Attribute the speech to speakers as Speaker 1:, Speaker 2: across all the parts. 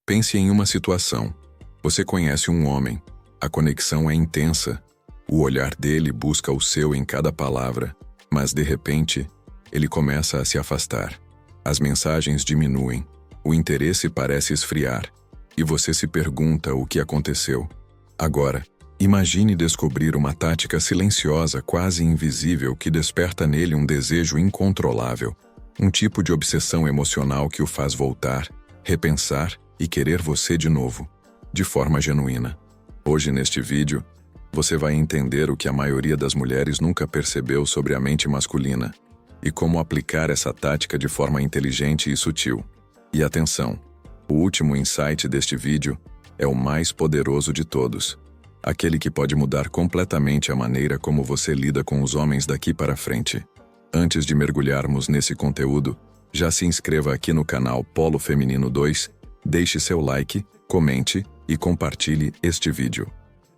Speaker 1: Pense em uma situação. Você conhece um homem, a conexão é intensa, o olhar dele busca o seu em cada palavra, mas de repente, ele começa a se afastar. As mensagens diminuem, o interesse parece esfriar, e você se pergunta o que aconteceu. Agora, imagine descobrir uma tática silenciosa, quase invisível, que desperta nele um desejo incontrolável, um tipo de obsessão emocional que o faz voltar, repensar e querer você de novo, de forma genuína. Hoje, neste vídeo, você vai entender o que a maioria das mulheres nunca percebeu sobre a mente masculina e como aplicar essa tática de forma inteligente e sutil. E atenção, o último insight deste vídeo é o mais poderoso de todos, aquele que pode mudar completamente a maneira como você lida com os homens daqui para frente. Antes de mergulharmos nesse conteúdo, já se inscreva aqui no canal Polo Feminino 2, deixe seu like, comente e compartilhe este vídeo.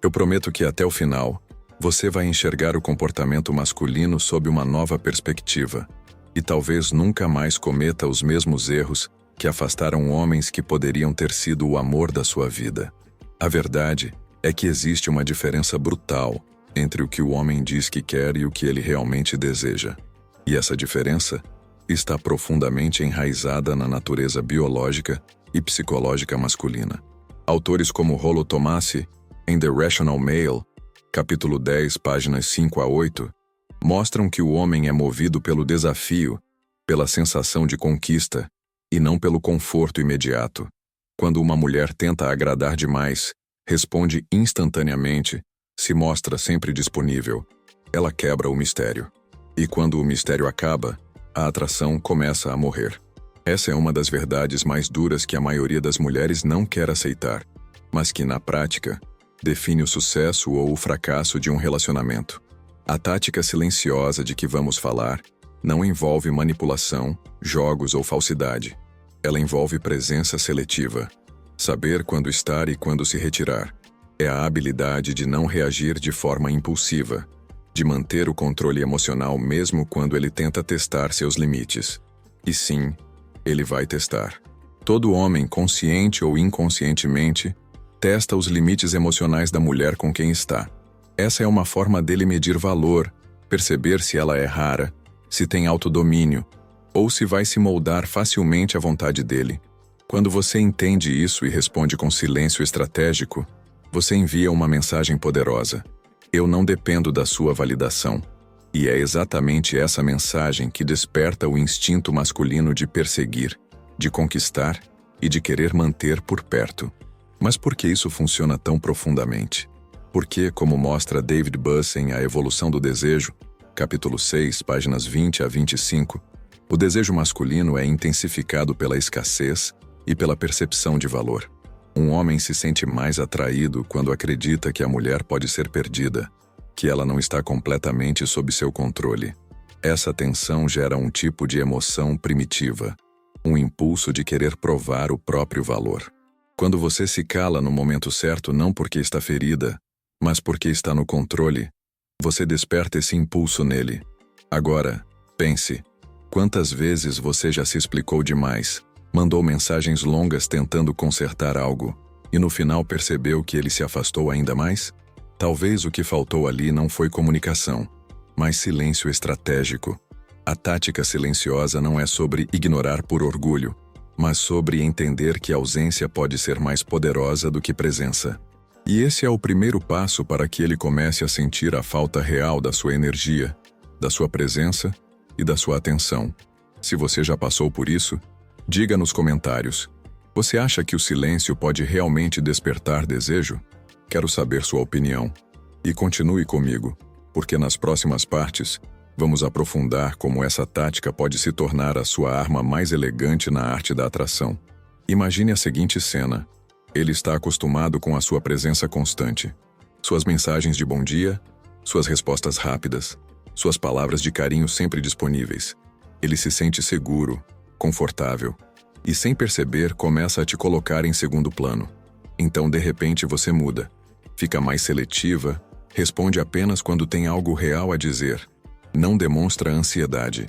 Speaker 1: Eu prometo que até o final, você vai enxergar o comportamento masculino sob uma nova perspectiva, e talvez nunca mais cometa os mesmos erros que afastaram homens que poderiam ter sido o amor da sua vida. A verdade é que existe uma diferença brutal entre o que o homem diz que quer e o que ele realmente deseja. E essa diferença está profundamente enraizada na natureza biológica e psicológica masculina. Autores como Rollo Tomassi, em The Rational Male, capítulo 10, páginas 5 a 8, mostram que o homem é movido pelo desafio, pela sensação de conquista, e não pelo conforto imediato. Quando uma mulher tenta agradar demais, responde instantaneamente, se mostra sempre disponível, ela quebra o mistério. E quando o mistério acaba, a atração começa a morrer. Essa é uma das verdades mais duras que a maioria das mulheres não quer aceitar, mas que, na prática, define o sucesso ou o fracasso de um relacionamento. A tática silenciosa de que vamos falar não envolve manipulação, jogos ou falsidade. Ela envolve presença seletiva. Saber quando estar e quando se retirar. É a habilidade de não reagir de forma impulsiva, de manter o controle emocional mesmo quando ele tenta testar seus limites. E sim, ele vai testar. Todo homem, consciente ou inconscientemente, testa os limites emocionais da mulher com quem está. Essa é uma forma dele medir valor, perceber se ela é rara, se tem autodomínio, ou se vai se moldar facilmente à vontade dele. Quando você entende isso e responde com silêncio estratégico, você envia uma mensagem poderosa. Eu não dependo da sua validação. E é exatamente essa mensagem que desperta o instinto masculino de perseguir, de conquistar e de querer manter por perto. Mas por que isso funciona tão profundamente? Porque, como mostra David Buss em A Evolução do Desejo, capítulo 6, páginas 20 a 25, o desejo masculino é intensificado pela escassez e pela percepção de valor. Um homem se sente mais atraído quando acredita que a mulher pode ser perdida, que ela não está completamente sob seu controle. Essa tensão gera um tipo de emoção primitiva, um impulso de querer provar o próprio valor. Quando você se cala no momento certo não porque está ferida, mas porque está no controle, você desperta esse impulso nele. Agora, pense, quantas vezes você já se explicou demais, mandou mensagens longas tentando consertar algo, e no final percebeu que ele se afastou ainda mais? Talvez o que faltou ali não foi comunicação, mas silêncio estratégico. A tática silenciosa não é sobre ignorar por orgulho, mas sobre entender que a ausência pode ser mais poderosa do que presença. E esse é o primeiro passo para que ele comece a sentir a falta real da sua energia, da sua presença e da sua atenção. Se você já passou por isso, diga nos comentários. Você acha que o silêncio pode realmente despertar desejo? Quero saber sua opinião. E continue comigo, porque nas próximas partes, vamos aprofundar como essa tática pode se tornar a sua arma mais elegante na arte da atração. Imagine a seguinte cena. Ele está acostumado com a sua presença constante. Suas mensagens de bom dia, suas respostas rápidas, suas palavras de carinho sempre disponíveis. Ele se sente seguro, confortável, e sem perceber começa a te colocar em segundo plano. Então, de repente, você muda. Fica mais seletiva, responde apenas quando tem algo real a dizer. Não demonstra ansiedade.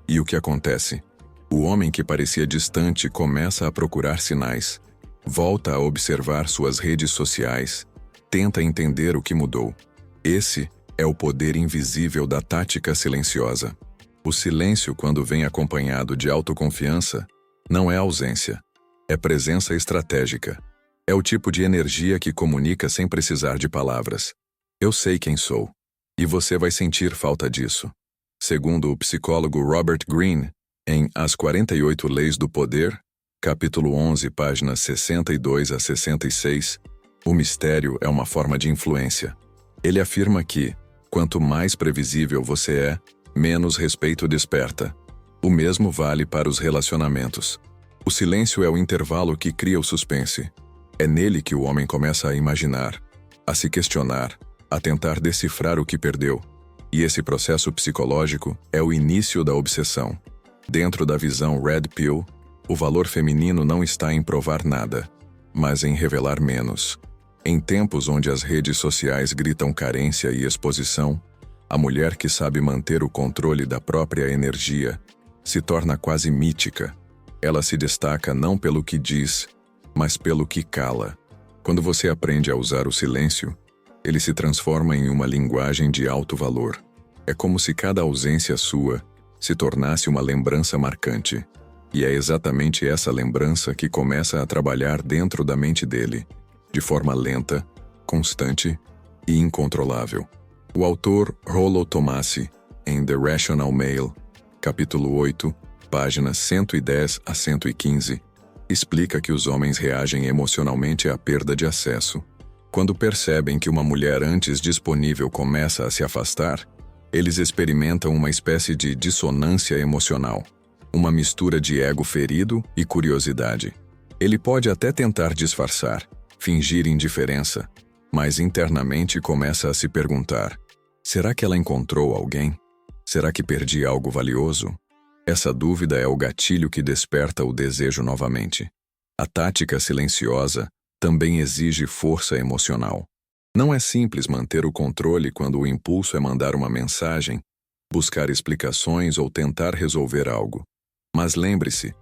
Speaker 1: E o que acontece? O homem que parecia distante começa a procurar sinais. Volta a observar suas redes sociais. Tenta entender o que mudou. Esse é o poder invisível da tática silenciosa. O silêncio, quando vem acompanhado de autoconfiança, não é ausência, é presença estratégica. É o tipo de energia que comunica sem precisar de palavras. Eu sei quem sou. E você vai sentir falta disso. Segundo o psicólogo Robert Greene, em As 48 Leis do Poder, capítulo 11, páginas 62 a 66, o mistério é uma forma de influência. Ele afirma que, quanto mais previsível você é, menos respeito desperta. O mesmo vale para os relacionamentos. O silêncio é o intervalo que cria o suspense. É nele que o homem começa a imaginar, a se questionar, a tentar decifrar o que perdeu. E esse processo psicológico é o início da obsessão. Dentro da visão Red Pill, o valor feminino não está em provar nada, mas em revelar menos. Em tempos onde as redes sociais gritam carência e exposição, a mulher que sabe manter o controle da própria energia se torna quase mítica. Ela se destaca não pelo que diz, mas pelo que cala. Quando você aprende a usar o silêncio, ele se transforma em uma linguagem de alto valor. É como se cada ausência sua se tornasse uma lembrança marcante. E é exatamente essa lembrança que começa a trabalhar dentro da mente dele, de forma lenta, constante e incontrolável. O autor Rollo Tomassi, em The Rational Male, capítulo 8, páginas 110 a 115, explica que os homens reagem emocionalmente à perda de acesso. Quando percebem que uma mulher antes disponível começa a se afastar, eles experimentam uma espécie de dissonância emocional, uma mistura de ego ferido e curiosidade. Ele pode até tentar disfarçar, fingir indiferença, mas internamente começa a se perguntar: será que ela encontrou alguém? Será que perdi algo valioso? Essa dúvida é o gatilho que desperta o desejo novamente. A tática silenciosa também exige força emocional. Não é simples manter o controle quando o impulso é mandar uma mensagem, buscar explicações ou tentar resolver algo. Mas lembre-se,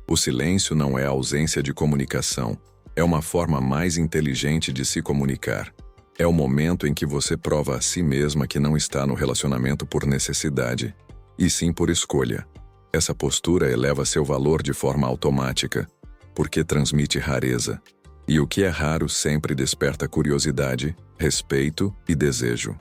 Speaker 1: o silêncio não é ausência de comunicação, é uma forma mais inteligente de se comunicar. É o momento em que você prova a si mesma que não está no relacionamento por necessidade, e sim por escolha. Essa postura eleva seu valor de forma automática, porque transmite rareza. E o que é raro sempre desperta curiosidade, respeito e desejo.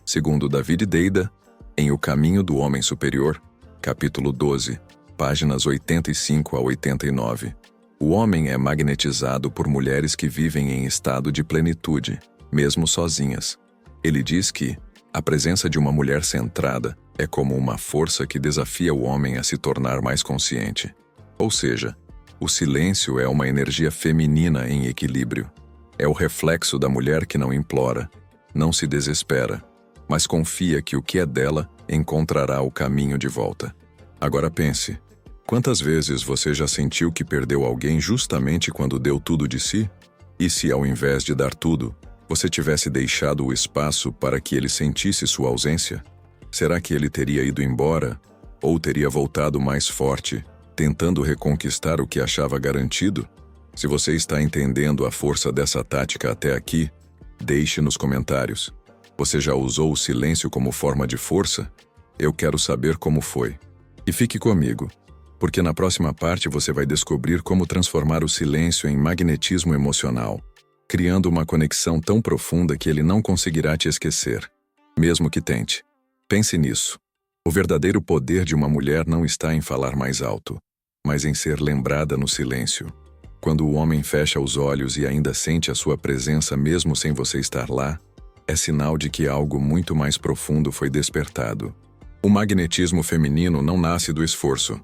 Speaker 1: Segundo David Deida, em O Caminho do Homem Superior, capítulo 12, páginas 85 a 89, o homem é magnetizado por mulheres que vivem em estado de plenitude, mesmo sozinhas. Ele diz que a presença de uma mulher centrada é como uma força que desafia o homem a se tornar mais consciente. Ou seja, o silêncio é uma energia feminina em equilíbrio. É o reflexo da mulher que não implora, não se desespera, mas confia que o que é dela encontrará o caminho de volta. Agora pense, quantas vezes você já sentiu que perdeu alguém justamente quando deu tudo de si? E se ao invés de dar tudo, você tivesse deixado o espaço para que ele sentisse sua ausência? Será que ele teria ido embora? Ou teria voltado mais forte, tentando reconquistar o que achava garantido? Se você está entendendo a força dessa tática até aqui, deixe nos comentários. Você já usou o silêncio como forma de força? Eu quero saber como foi. E fique comigo, porque na próxima parte você vai descobrir como transformar o silêncio em magnetismo emocional, criando uma conexão tão profunda que ele não conseguirá te esquecer, mesmo que tente. Pense nisso. O verdadeiro poder de uma mulher não está em falar mais alto, mas em ser lembrada no silêncio. Quando o homem fecha os olhos e ainda sente a sua presença mesmo sem você estar lá, é sinal de que algo muito mais profundo foi despertado. O magnetismo feminino não nasce do esforço,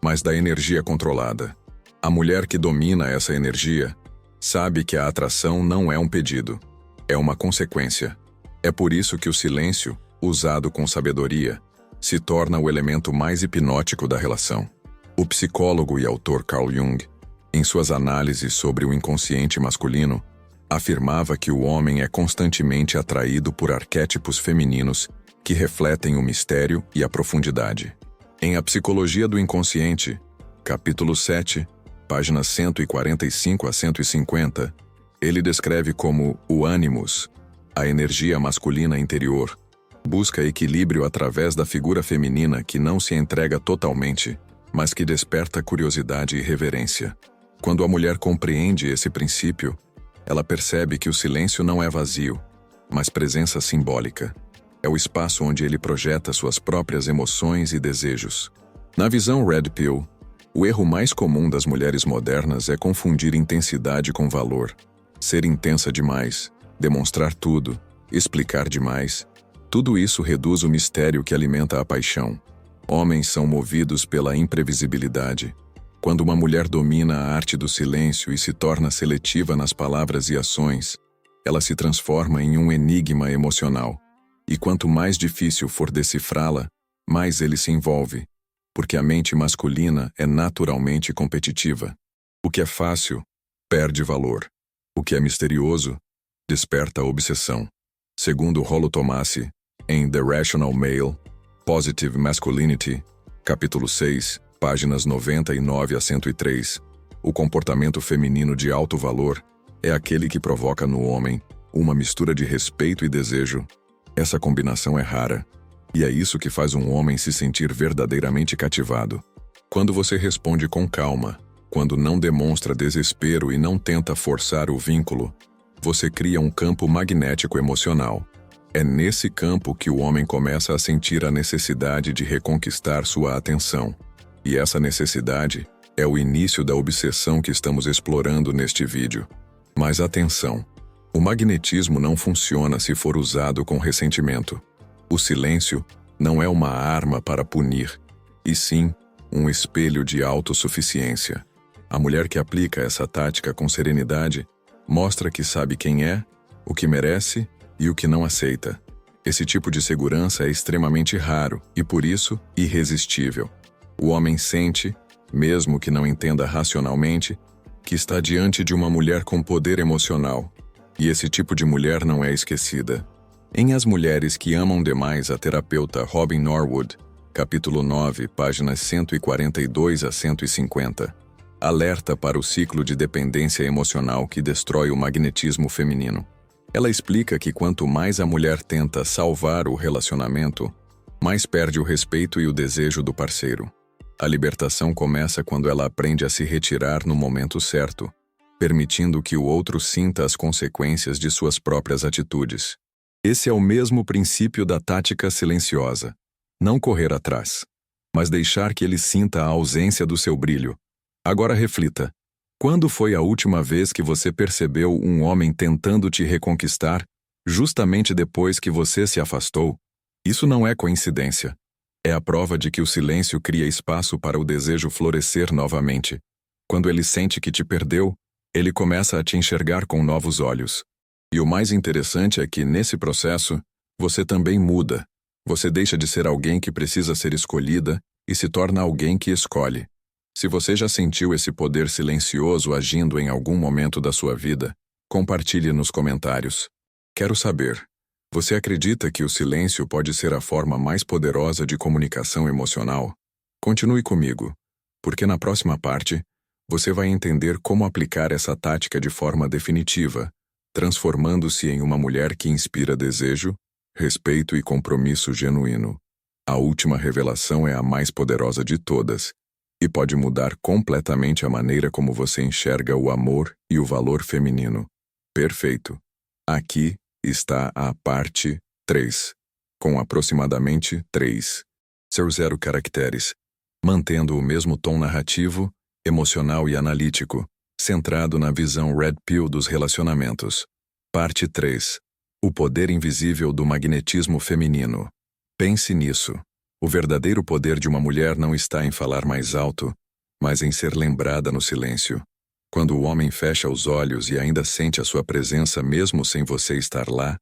Speaker 1: mas da energia controlada. A mulher que domina essa energia sabe que a atração não é um pedido, é uma consequência. É por isso que o silêncio, usado com sabedoria, se torna o elemento mais hipnótico da relação. O psicólogo e autor Carl Jung, em suas análises sobre o inconsciente masculino, afirmava que o homem é constantemente atraído por arquétipos femininos que refletem o mistério e a profundidade. Em A Psicologia do Inconsciente, capítulo 7, páginas 145 a 150, ele descreve como o ânimos, a energia masculina interior, busca equilíbrio através da figura feminina que não se entrega totalmente, mas que desperta curiosidade e reverência. Quando a mulher compreende esse princípio, ela percebe que o silêncio não é vazio, mas presença simbólica. É o espaço onde ele projeta suas próprias emoções e desejos. Na visão Red Pill, o erro mais comum das mulheres modernas é confundir intensidade com valor. Ser intensa demais, demonstrar tudo, explicar demais. Tudo isso reduz o mistério que alimenta a paixão. Homens são movidos pela imprevisibilidade. Quando uma mulher domina a arte do silêncio e se torna seletiva nas palavras e ações, ela se transforma em um enigma emocional. E quanto mais difícil for decifrá-la, mais ele se envolve, porque a mente masculina é naturalmente competitiva. O que é fácil, perde valor. O que é misterioso, desperta obsessão. Segundo Rollo Tomassi, em The Rational Male, Positive Masculinity, capítulo 6, páginas 99 a 103, o comportamento feminino de alto valor é aquele que provoca no homem uma mistura de respeito e desejo. Essa combinação é rara, e é isso que faz um homem se sentir verdadeiramente cativado. Quando você responde com calma, quando não demonstra desespero e não tenta forçar o vínculo, você cria um campo magnético emocional. É nesse campo que o homem começa a sentir a necessidade de reconquistar sua atenção. E essa necessidade é o início da obsessão que estamos explorando neste vídeo. Mas atenção, o magnetismo não funciona se for usado com ressentimento. O silêncio não é uma arma para punir, e sim um espelho de autossuficiência. A mulher que aplica essa tática com serenidade mostra que sabe quem é, o que merece e o que não aceita. Esse tipo de segurança é extremamente raro e, por isso, irresistível. O homem sente, mesmo que não entenda racionalmente, que está diante de uma mulher com poder emocional. E esse tipo de mulher não é esquecida. Em As Mulheres que Amam Demais, a terapeuta Robin Norwood, capítulo 9, páginas 142 a 150, alerta para o ciclo de dependência emocional que destrói o magnetismo feminino. Ela explica que quanto mais a mulher tenta salvar o relacionamento, mais perde o respeito e o desejo do parceiro. A libertação começa quando ela aprende a se retirar no momento certo, permitindo que o outro sinta as consequências de suas próprias atitudes. Esse é o mesmo princípio da tática silenciosa. Não correr atrás, mas deixar que ele sinta a ausência do seu brilho. Agora reflita. Quando foi a última vez que você percebeu um homem tentando te reconquistar, justamente depois que você se afastou? Isso não é coincidência. É a prova de que o silêncio cria espaço para o desejo florescer novamente. Quando ele sente que te perdeu, ele começa a te enxergar com novos olhos. E o mais interessante é que, nesse processo, você também muda. Você deixa de ser alguém que precisa ser escolhida e se torna alguém que escolhe. Se você já sentiu esse poder silencioso agindo em algum momento da sua vida, compartilhe nos comentários. Quero saber. Você acredita que o silêncio pode ser a forma mais poderosa de comunicação emocional? Continue comigo, porque na próxima parte, você vai entender como aplicar essa tática de forma definitiva, transformando-se em uma mulher que inspira desejo, respeito e compromisso genuíno. A última revelação é a mais poderosa de todas, e pode mudar completamente a maneira como você enxerga o amor e o valor feminino. Perfeito. Aqui está a parte 3, com aproximadamente 3,0 caracteres, mantendo o mesmo tom narrativo, emocional e analítico, centrado na visão Red Pill dos relacionamentos. Parte 3. O poder invisível do magnetismo feminino. Pense nisso. O verdadeiro poder de uma mulher não está em falar mais alto, mas em ser lembrada no silêncio. Quando o homem fecha os olhos e ainda sente a sua presença mesmo sem você estar lá,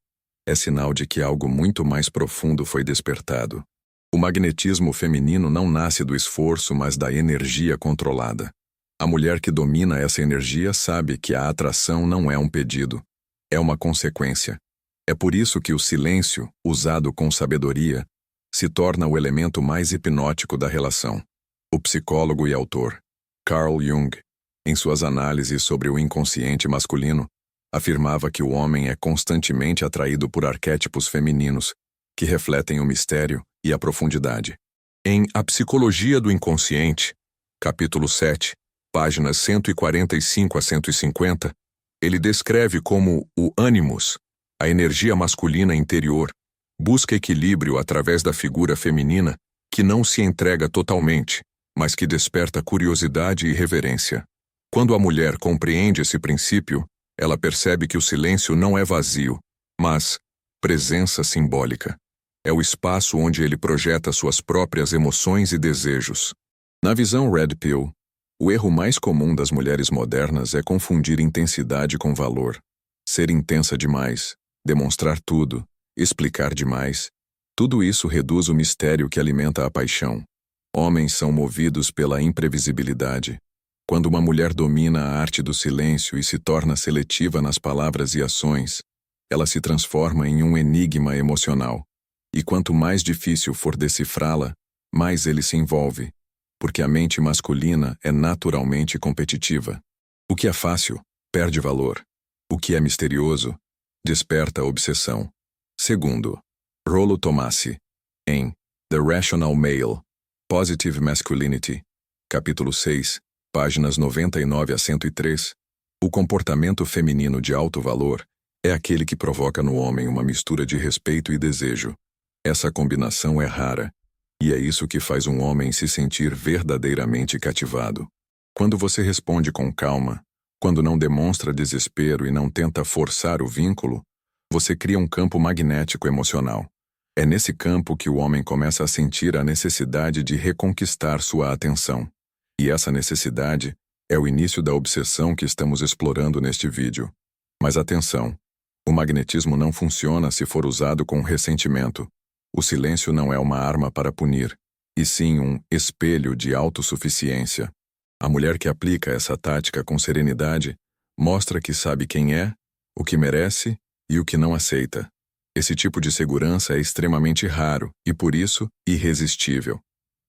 Speaker 1: é sinal de que algo muito mais profundo foi despertado. O magnetismo feminino não nasce do esforço, mas da energia controlada. A mulher que domina essa energia sabe que a atração não é um pedido, é uma consequência. É por isso que o silêncio, usado com sabedoria, se torna o elemento mais hipnótico da relação. O psicólogo e autor Carl Jung Em suas análises sobre o inconsciente masculino, afirmava que o homem é constantemente atraído por arquétipos femininos, que refletem o mistério e a profundidade. Em A Psicologia do Inconsciente, capítulo 7, páginas 145 a 150, ele descreve como o ânimos, a energia masculina interior, busca equilíbrio através da figura feminina que não se entrega totalmente, mas que desperta curiosidade e reverência. Quando a mulher compreende esse princípio, ela percebe que o silêncio não é vazio, mas presença simbólica. É o espaço onde ele projeta suas próprias emoções e desejos. Na visão Red Pill, o erro mais comum das mulheres modernas é confundir intensidade com valor. Ser intensa demais, demonstrar tudo, explicar demais. Tudo isso reduz o mistério que alimenta a paixão. Homens são movidos pela imprevisibilidade. Quando uma mulher domina a arte do silêncio e se torna seletiva nas palavras e ações, ela se transforma em um enigma emocional. E quanto mais difícil for decifrá-la, mais ele se envolve, porque a mente masculina é naturalmente competitiva. O que é fácil, perde valor. O que é misterioso, desperta obsessão. Segundo, Rollo Tomassi, em The Rational Male, Positive Masculinity, capítulo 6, páginas 99 a 103, o comportamento feminino de alto valor é aquele que provoca no homem uma mistura de respeito e desejo. Essa combinação é rara, e é isso que faz um homem se sentir verdadeiramente cativado. Quando você responde com calma, quando não demonstra desespero e não tenta forçar o vínculo, você cria um campo magnético emocional. É nesse campo que o homem começa a sentir a necessidade de reconquistar sua atenção. E essa necessidade é o início da obsessão que estamos explorando neste vídeo. Mas atenção, o magnetismo não funciona se for usado com ressentimento. O silêncio não é uma arma para punir, e sim um espelho de autossuficiência. A mulher que aplica essa tática com serenidade mostra que sabe quem é, o que merece e o que não aceita. Esse tipo de segurança é extremamente raro e, por isso, irresistível.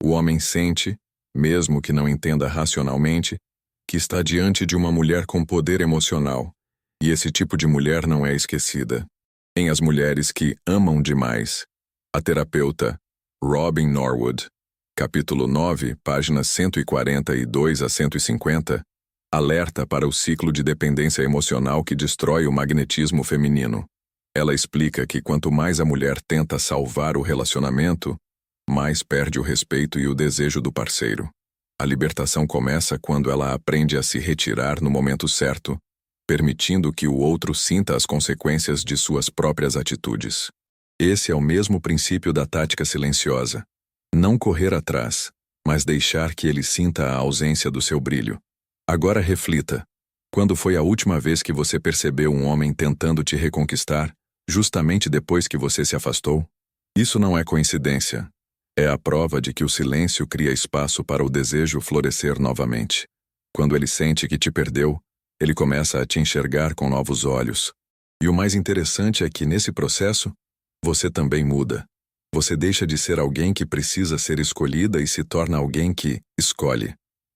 Speaker 1: O homem sente, mesmo que não entenda racionalmente, que está diante de uma mulher com poder emocional, e esse tipo de mulher não é esquecida. Em As Mulheres que Amam Demais, a terapeuta Robin Norwood, capítulo 9, páginas 142 a 150, alerta para o ciclo de dependência emocional que destrói o magnetismo feminino. Ela explica que quanto mais a mulher tenta salvar o relacionamento, mais perde o respeito e o desejo do parceiro. A libertação começa quando ela aprende a se retirar no momento certo, permitindo que o outro sinta as consequências de suas próprias atitudes. Esse é o mesmo princípio da tática silenciosa. Não correr atrás, mas deixar que ele sinta a ausência do seu brilho. Agora reflita. Quando foi a última vez que você percebeu um homem tentando te reconquistar, justamente depois que você se afastou? Isso não é coincidência. É a prova de que o silêncio cria espaço para o desejo florescer novamente. Quando ele sente que te perdeu, ele começa a te enxergar com novos olhos. E o mais interessante é que, nesse processo, você também muda. Você deixa de ser alguém que precisa ser escolhida e se torna alguém que escolhe.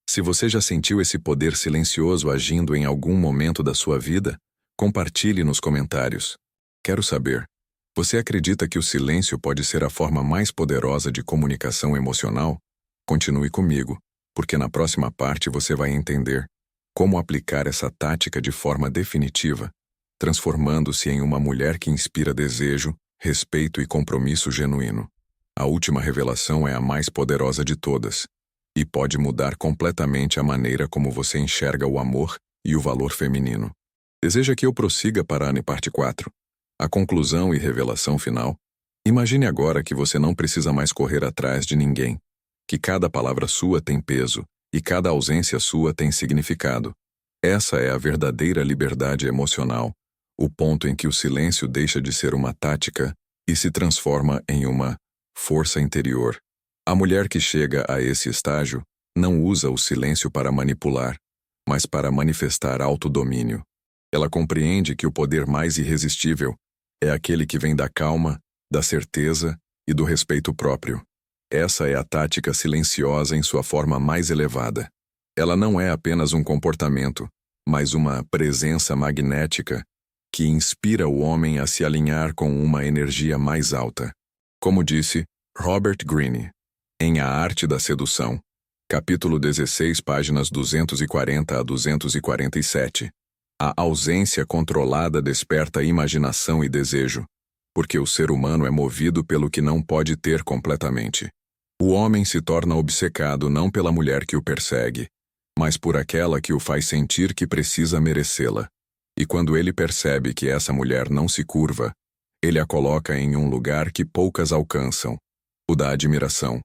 Speaker 1: Se você já sentiu esse poder silencioso agindo em algum momento da sua vida, compartilhe nos comentários. Quero saber, você acredita que o silêncio pode ser a forma mais poderosa de comunicação emocional? Continue comigo, porque na próxima parte você vai entender como aplicar essa tática de forma definitiva, transformando-se em uma mulher que inspira desejo, respeito e compromisso genuíno. A última revelação é a mais poderosa de todas, e pode mudar completamente a maneira como você enxerga o amor e o valor feminino. Deseja que eu prossiga para a parte 4? A conclusão e revelação final? Imagine agora que você não precisa mais correr atrás de ninguém, que cada palavra sua tem peso e cada ausência sua tem significado. Essa é a verdadeira liberdade emocional, o ponto em que o silêncio deixa de ser uma tática e se transforma em uma força interior. A mulher que chega a esse estágio não usa o silêncio para manipular, mas para manifestar autodomínio. Ela compreende que o poder mais irresistível é aquele que vem da calma, da certeza e do respeito próprio. Essa é a tática silenciosa em sua forma mais elevada. Ela não é apenas um comportamento, mas uma presença magnética que inspira o homem a se alinhar com uma energia mais alta. Como disse Robert Greene, em A Arte da Sedução, capítulo 16, páginas 240 a 247, a ausência controlada desperta imaginação e desejo, porque o ser humano é movido pelo que não pode ter completamente. O homem se torna obcecado não pela mulher que o persegue, mas por aquela que o faz sentir que precisa merecê-la. E quando ele percebe que essa mulher não se curva, ele a coloca em um lugar que poucas alcançam, o da admiração.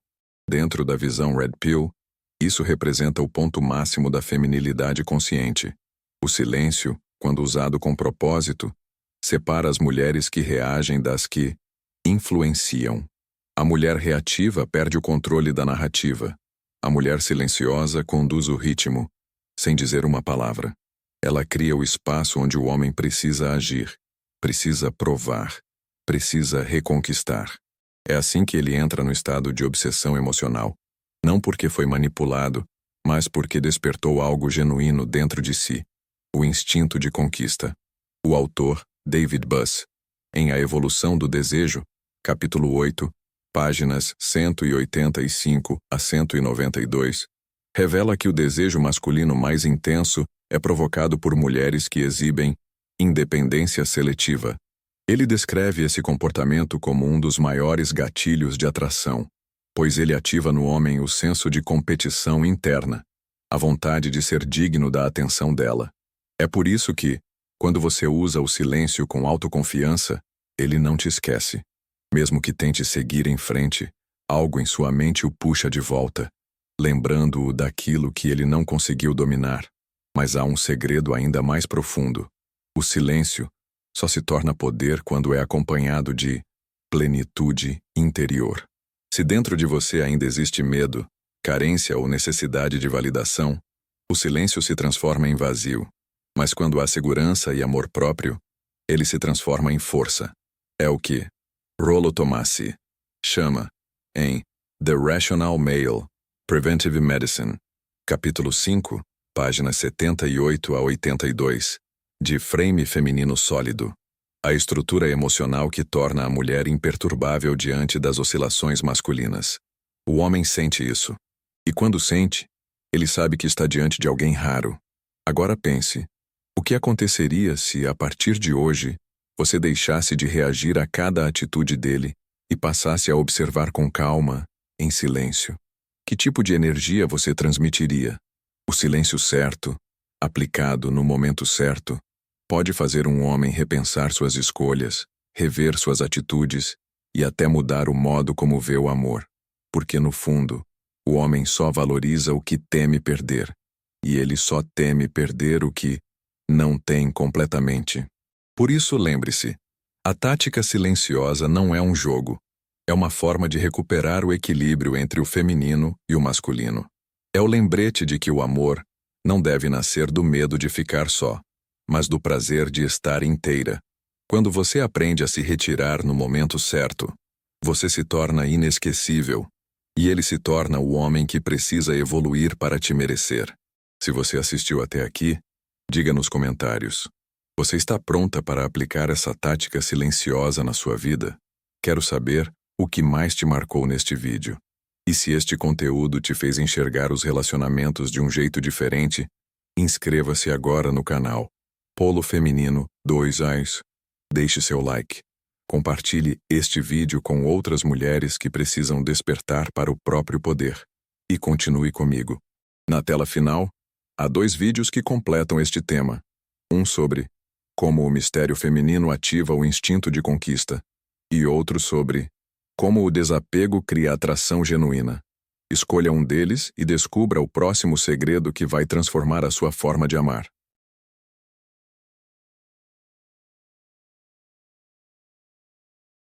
Speaker 1: Dentro da visão Red Pill, isso representa o ponto máximo da feminilidade consciente. O silêncio, quando usado com propósito, separa as mulheres que reagem das que influenciam. A mulher reativa perde o controle da narrativa. A mulher silenciosa conduz o ritmo, sem dizer uma palavra. Ela cria o espaço onde o homem precisa agir, precisa provar, precisa reconquistar. É assim que ele entra no estado de obsessão emocional, não porque foi manipulado, mas porque despertou algo genuíno dentro de si, o instinto de conquista. O autor, David Buss, em A Evolução do Desejo, capítulo 8, páginas 185 a 192, revela que o desejo masculino mais intenso é provocado por mulheres que exibem independência seletiva. Ele descreve esse comportamento como um dos maiores gatilhos de atração, pois ele ativa no homem o senso de competição interna, a vontade de ser digno da atenção dela. É por isso que, quando você usa o silêncio com autoconfiança, ele não te esquece. Mesmo que tente seguir em frente, algo em sua mente o puxa de volta, lembrando-o daquilo que ele não conseguiu dominar. Mas há um segredo ainda mais profundo. O silêncio só se torna poder quando é acompanhado de plenitude interior. Se dentro de você ainda existe medo, carência ou necessidade de validação, o silêncio se transforma em vazio. Mas quando há segurança e amor próprio, ele se transforma em força. É o que Rollo Tomassi chama, em The Rational Male, Preventive Medicine, capítulo 5, páginas 78 a 82, de frame feminino sólido, a estrutura emocional que torna a mulher imperturbável diante das oscilações masculinas. O homem sente isso. E quando sente, ele sabe que está diante de alguém raro. Agora pense, o que aconteceria se, a partir de hoje, você deixasse de reagir a cada atitude dele e passasse a observar com calma, em silêncio? Que tipo de energia você transmitiria? O silêncio certo, aplicado no momento certo, pode fazer um homem repensar suas escolhas, rever suas atitudes e até mudar o modo como vê o amor. Porque, no fundo, o homem só valoriza o que teme perder, e ele só teme perder o que não tem completamente. Por isso, lembre-se, a tática silenciosa não é um jogo, é uma forma de recuperar o equilíbrio entre o feminino e o masculino. É o lembrete de que o amor não deve nascer do medo de ficar só, mas do prazer de estar inteira. Quando você aprende a se retirar no momento certo, você se torna inesquecível, e ele se torna o homem que precisa evoluir para te merecer. Se você assistiu até aqui, diga nos comentários. Você está pronta para aplicar essa tática silenciosa na sua vida? Quero saber o que mais te marcou neste vídeo. E se este conteúdo te fez enxergar os relacionamentos de um jeito diferente, inscreva-se agora no canal. Polo Feminino 2 Deixe seu like. Compartilhe este vídeo com outras mulheres que precisam despertar para o próprio poder. E continue comigo. Na tela final, há 2 vídeos que completam este tema. Um sobre como o mistério feminino ativa o instinto de conquista, e outro sobre como o desapego cria atração genuína. Escolha um deles e descubra o próximo segredo que vai transformar a sua forma de amar.